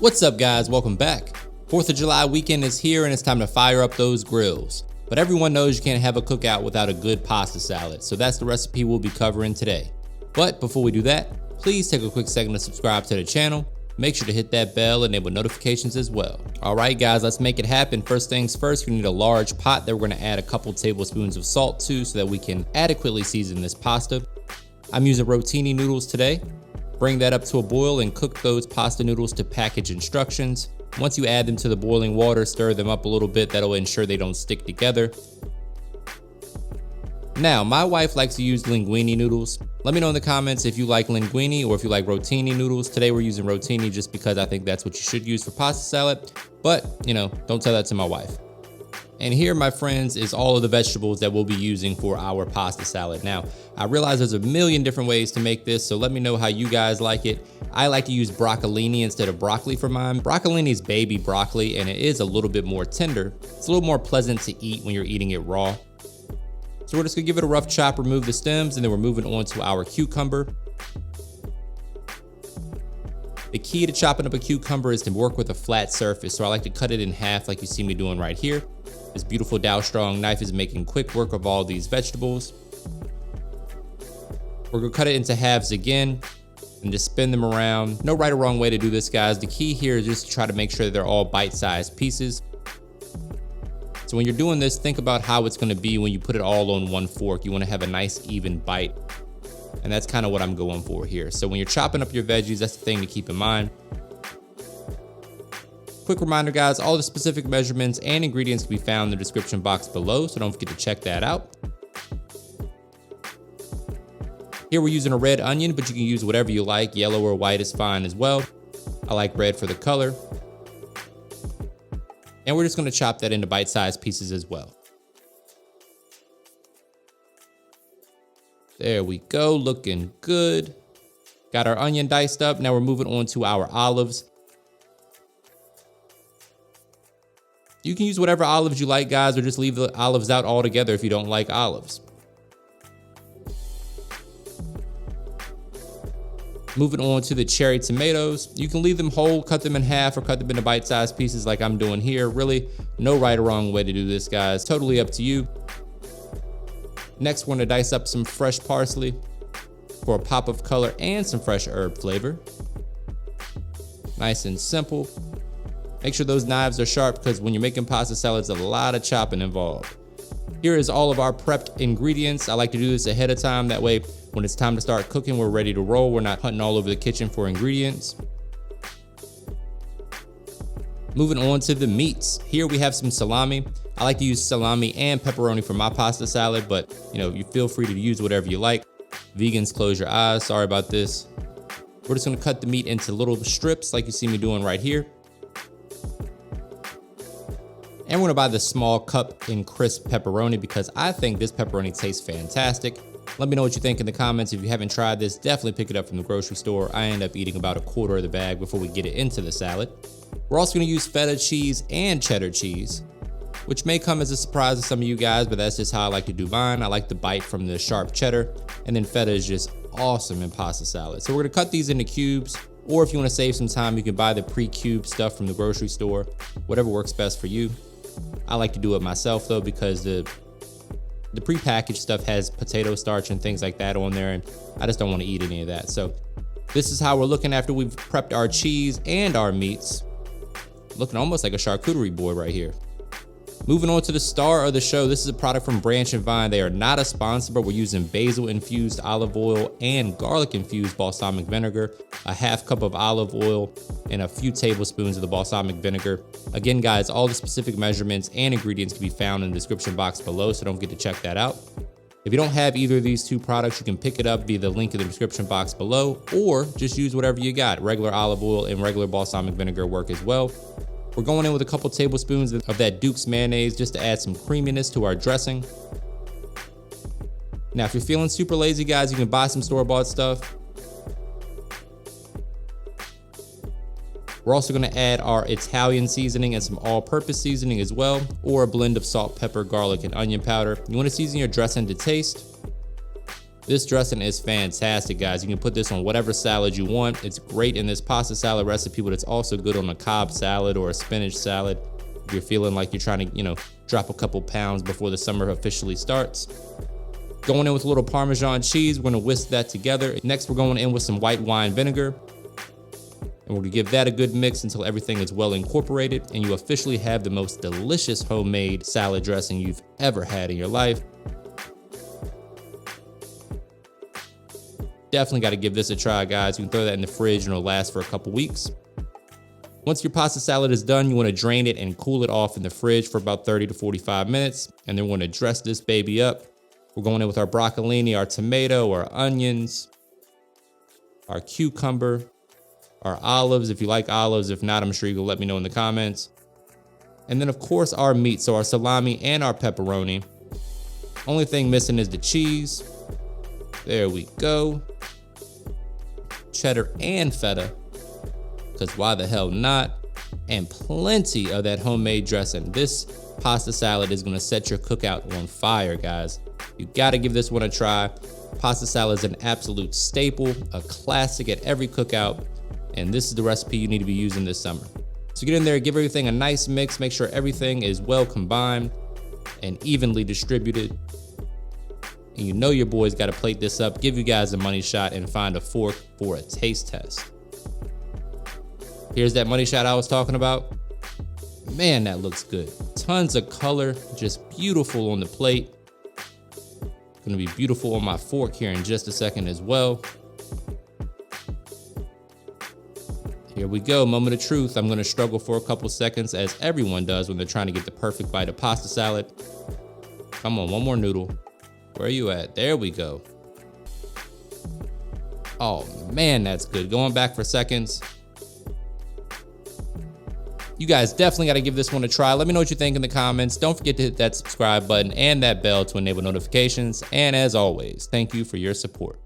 What's up, guys? Welcome back. 4th of July weekend is here and it's time to fire up those grills. But everyone knows you can't have a cookout without a good pasta salad, so that's the recipe we'll be covering today. But before we do that, please take a quick second to subscribe to the channel. Make sure to hit that bell and enable notifications as well. Alright guys, let's make it happen. First things first, we need a large pot that we're going to add a couple tablespoons of salt to so that we can adequately season this pasta. I'm using rotini noodles today. Bring that up to a boil and cook those pasta noodles to package instructions. Once you add them to the boiling water, stir them up a little bit. That'll ensure they don't stick together. Now, my wife likes to use linguine noodles. Let me know in the comments if you like linguine or if you like rotini noodles. Today we're using rotini just because I think that's what you should use for pasta salad. But, don't tell that to my wife. And here, my friends, is all of the vegetables that we'll be using for our pasta salad. Now, I realize there's a million different ways to make this, so let me know how you guys like it. I like to use broccolini instead of broccoli for mine. Broccolini is baby broccoli, and it is a little bit more tender. It's a little more pleasant to eat when you're eating it raw. So we're just gonna give it a rough chop, remove the stems, and then we're moving on to our cucumber. The key to chopping up a cucumber is to work with a flat surface, so I like to cut it in half like you see me doing right here. This beautiful Dow Strong knife is making quick work of all these vegetables. We're gonna cut it into halves again and just spin them around. No right or wrong way to do this, guys. The key here is just to try to make sure they're all bite-sized pieces. So when you're doing this, think about how it's gonna be when you put it all on one fork. You wanna have a nice even bite. And that's kind of what I'm going for here. So when you're chopping up your veggies, that's the thing to keep in mind. Quick reminder, guys, all the specific measurements and ingredients can be found in the description box below, so don't forget to check that out. Here we're using a red onion, but you can use whatever you like. Yellow or white is fine as well. I like red for the color. And we're just gonna chop that into bite-sized pieces as well. There we go, looking good. Got our onion diced up. Now we're moving on to our olives. You can use whatever olives you like, guys, or just leave the olives out altogether if you don't like olives. Moving on to the cherry tomatoes. You can leave them whole, cut them in half, or cut them into bite-sized pieces like I'm doing here. Really, no right or wrong way to do this, guys. Totally up to you. Next, we're gonna dice up some fresh parsley for a pop of color and some fresh herb flavor. Nice and simple. Make sure those knives are sharp because when you're making pasta salads, a lot of chopping involved. Here is all of our prepped ingredients. I like to do this ahead of time. That way, when it's time to start cooking, we're ready to roll. We're not hunting all over the kitchen for ingredients. Moving on to the meats. Here we have some salami. I like to use salami and pepperoni for my pasta salad, but you feel free to use whatever you like. Vegans, close your eyes. Sorry about this. We're just gonna cut the meat into little strips like you see me doing right here. And we're gonna buy the small cup in crisp pepperoni because I think this pepperoni tastes fantastic. Let me know what you think in the comments. If you haven't tried this, definitely pick it up from the grocery store. I end up eating about a quarter of the bag before we get it into the salad. We're also gonna use feta cheese and cheddar cheese, which may come as a surprise to some of you guys, but that's just how I like to do mine. I like the bite from the sharp cheddar, and then feta is just awesome in pasta salad. So we're gonna cut these into cubes, or if you wanna save some time, you can buy the pre-cubed stuff from the grocery store, whatever works best for you. I like to do it myself though because the pre-packaged stuff has potato starch and things like that on there, and I just don't want to eat any of that. So this is how we're looking after we've prepped our cheese and our meats. Looking almost like a charcuterie board right here. Moving on to the star of the show. This is a product from Branch and Vine. They are not a sponsor, but we're using basil infused olive oil and garlic infused balsamic vinegar, a half cup of olive oil, and a few tablespoons of the balsamic vinegar. Again, guys, all the specific measurements and ingredients can be found in the description box below, so don't forget to check that out. If you don't have either of these two products, you can pick it up via the link in the description box below, or just use whatever you got. Regular olive oil and regular balsamic vinegar work as well. We're going in with a couple tablespoons of that Duke's mayonnaise just to add some creaminess to our dressing. Now, if you're feeling super lazy, guys, you can buy some store-bought stuff. We're also gonna add our Italian seasoning and some all-purpose seasoning as well, or a blend of salt, pepper, garlic, and onion powder. You wanna season your dressing to taste. This dressing is fantastic, guys. You can put this on whatever salad you want. It's great in this pasta salad recipe, but it's also good on a Cobb salad or a spinach salad. If you're feeling like you're trying to, drop a couple pounds before the summer officially starts. Going in with a little Parmesan cheese, we're gonna whisk that together. Next, we're going in with some white wine vinegar. And we're gonna give that a good mix until everything is well incorporated and you officially have the most delicious homemade salad dressing you've ever had in your life. Definitely gotta give this a try, guys. You can throw that in the fridge and it'll last for a couple weeks. Once your pasta salad is done, you wanna drain it and cool it off in the fridge for about 30 to 45 minutes. And then we're gonna dress this baby up. We're going in with our broccolini, our tomato, our onions, our cucumber, our olives, if you like olives. If not, I'm sure you can let me know in the comments. And then of course our meat, so our salami and our pepperoni. Only thing missing is the cheese. There we go. Cheddar and feta, because why the hell not? And plenty of that homemade dressing. This pasta salad is gonna set your cookout on fire, guys. You gotta give this one a try. Pasta salad is an absolute staple, a classic at every cookout, and this is the recipe you need to be using this summer. So get in there, give everything a nice mix, make sure everything is well combined and evenly distributed. And you know your boys gotta plate this up, give you guys a money shot, and find a fork for a taste test. Here's that money shot I was talking about. Man, that looks good. Tons of color, just beautiful on the plate. Gonna be beautiful on my fork here in just a second as well. Here we go, moment of truth. I'm gonna struggle for a couple seconds, as everyone does when they're trying to get the perfect bite of pasta salad. Come on, one more noodle. Where are you at? There we go. Oh man, that's good. Going back for seconds. You guys definitely got to give this one a try. Let me know what you think in the comments. Don't forget to hit that subscribe button and that bell to enable notifications. And as always, thank you for your support.